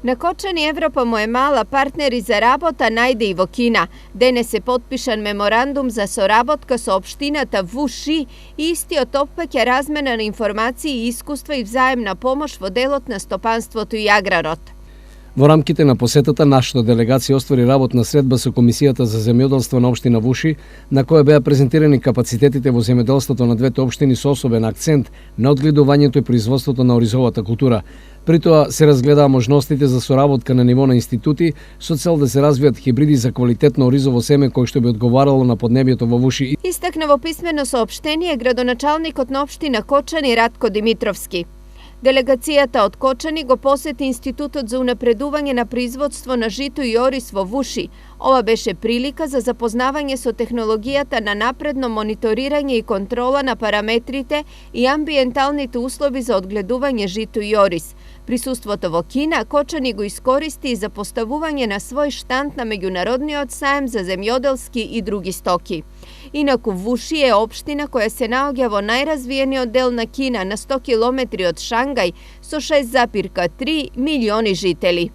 Na Kočani Evropa mu je mala partneri za работа најде и во Кина. Денес е потпишан меморандум за соработка со општината Вуши и истиот опфаќа размена на информации и искуства и взаемна помош во делот на стопанството и аграрот. Во рамките на посетата, нашата делегација оствари работна средба со Комисијата за земјоделство на општина Вуши, на која беа презентирани капацитетите во земјоделството на двете општини со особен акцент на одгледувањето и производството на оризовата култура. При тоа се разгледаа можностите за соработка на ниво на институти со цел да се развијат хибриди за квалитетно оризово семе кој што би одговарало на поднебјето во Вуши. Истакна во писмено соопштение градоначалникот на општина Кочани Ратко Димитровски. Делегацијата од Кочани го посети Институтот за унапредување на производство на жито и ориз во Вуши. Ова беше прилика за запознавање со технологијата на напредно мониторирање и контрола на параметрите и амбиенталните услови за одгледување жито и ориз. Присуството во Кина Кочани го искористи и за поставување на свој штанд на меѓународниот саем за земјоделски и други стоки. Инаку Вуши е општина која се наоѓа во најразвиениот дел на Кина на 100 километри од Шангај со 6,3 милиони жители.